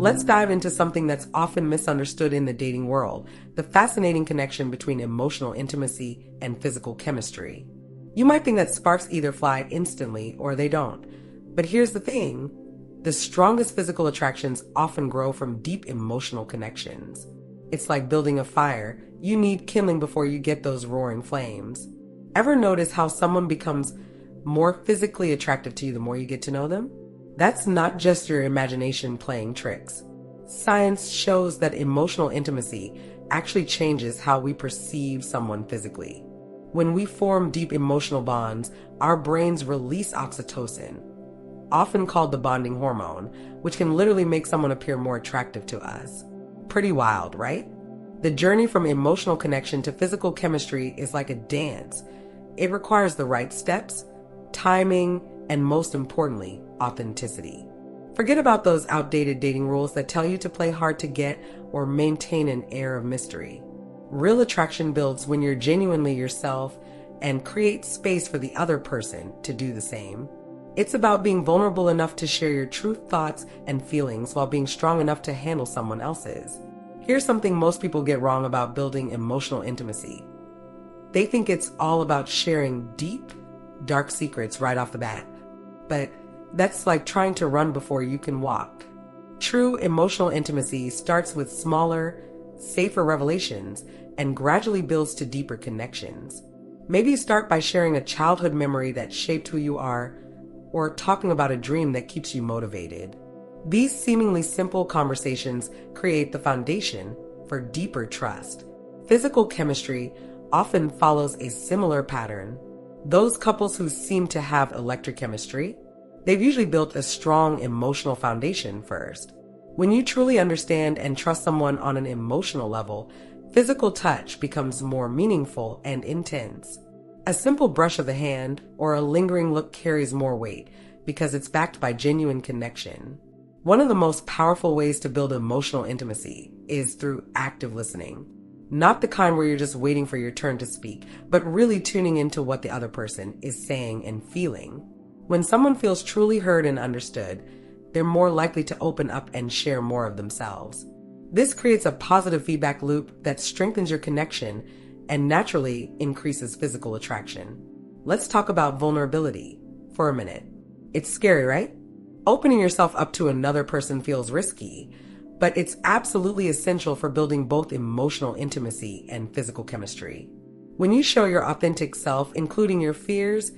Let's dive into something that's often misunderstood in the dating world: the fascinating connection between emotional intimacy and physical chemistry. You might think that sparks either fly instantly or they don't. But here's the thing: the strongest physical attractions often grow from deep emotional connections. It's like building a fire. You need kindling before you get those roaring flames. Ever notice how someone becomes more physically attractive to you the more you get to know them? That's not just your imagination playing tricks. Science shows that emotional intimacy actually changes how we perceive someone physically. When we form deep emotional bonds, our brains release oxytocin, often called the bonding hormone, which can literally make someone appear more attractive to us. Pretty wild, right? The journey from emotional connection to physical chemistry is like a dance. It requires the right steps, timing, and most importantly, authenticity. Forget about those outdated dating rules that tell you to play hard to get or maintain an air of mystery. Real attraction builds when you're genuinely yourself and create space for the other person to do the same. It's about being vulnerable enough to share your true thoughts and feelings while being strong enough to handle someone else's. Here's something most people get wrong about building emotional intimacy. They think it's all about sharing deep, dark secrets right off the bat. But that's like trying to run before you can walk. True emotional intimacy starts with smaller, safer revelations and gradually builds to deeper connections. Maybe start by sharing a childhood memory that shaped who you are, or talking about a dream that keeps you motivated. These seemingly simple conversations create the foundation for deeper trust. Physical chemistry often follows a similar pattern. Those couples who seem to have electric chemistry, they've usually built a strong emotional foundation first. When you truly understand and trust someone on an emotional level, physical touch becomes more meaningful and intense. A simple brush of the hand or a lingering look carries more weight because it's backed by genuine connection. One of the most powerful ways to build emotional intimacy is through active listening. Not the kind where you're just waiting for your turn to speak, but really tuning into what the other person is saying and feeling. When someone feels truly heard and understood, they're more likely to open up and share more of themselves. This creates a positive feedback loop that strengthens your connection and naturally increases physical attraction. Let's talk about vulnerability for a minute. It's scary, right? Opening yourself up to another person feels risky, but it's absolutely essential for building both emotional intimacy and physical chemistry. When you show your authentic self, including your fears,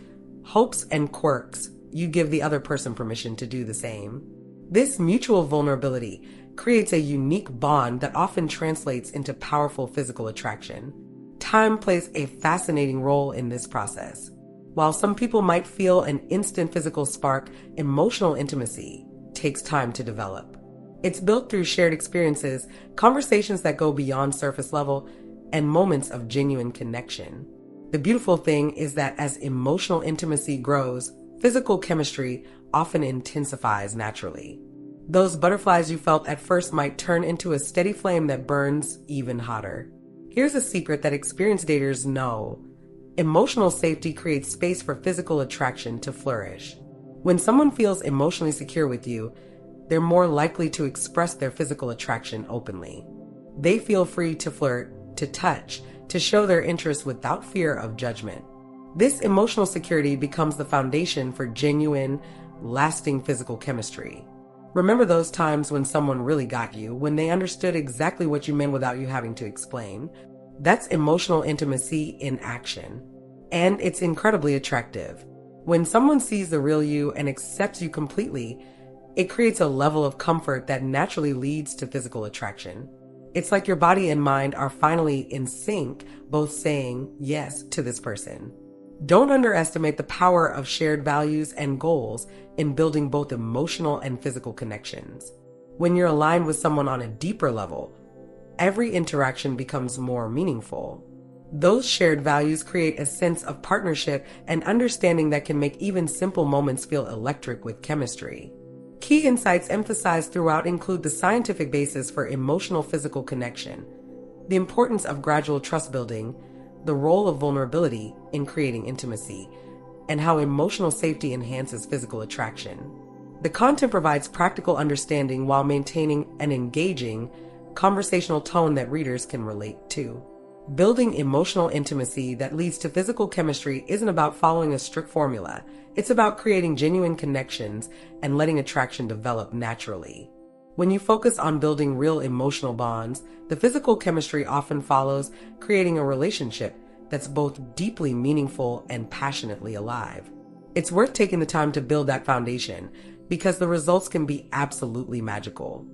hopes, and quirks, you give the other person permission to do the same. This mutual vulnerability creates a unique bond that often translates into powerful physical attraction. Time plays a fascinating role in this process. While some people might feel an instant physical spark, emotional intimacy takes time to develop. It's built through shared experiences, conversations that go beyond surface level, and moments of genuine connection. The beautiful thing is that as emotional intimacy grows, physical chemistry often intensifies naturally. Those butterflies you felt at first might turn into a steady flame that burns even hotter. Here's a secret that experienced daters know. Emotional safety creates space for physical attraction to flourish. When someone feels emotionally secure with you, they're more likely to express their physical attraction openly. They feel free to flirt, to touch, to show their interest without fear of judgment. This emotional security becomes the foundation for genuine, lasting physical chemistry. Remember those times when someone really got you, when they understood exactly what you meant without you having to explain? That's emotional intimacy in action. And it's incredibly attractive. When someone sees the real you and accepts you completely, it creates a level of comfort that naturally leads to physical attraction. It's like your body and mind are finally in sync, both saying yes to this person. Don't underestimate the power of shared values and goals in building both emotional and physical connections. When you're aligned with someone on a deeper level, every interaction becomes more meaningful. Those shared values create a sense of partnership and understanding that can make even simple moments feel electric with chemistry. Key insights emphasized throughout include the scientific basis for emotional physical connection, the importance of gradual trust building, the role of vulnerability in creating intimacy, and how emotional safety enhances physical attraction. The content provides practical understanding while maintaining an engaging, conversational tone that readers can relate to. Building emotional intimacy that leads to physical chemistry isn't about following a strict formula. It's about creating genuine connections and letting attraction develop naturally. When you focus on building real emotional bonds, the physical chemistry often follows, creating a relationship that's both deeply meaningful and passionately alive. It's worth taking the time to build that foundation because the results can be absolutely magical.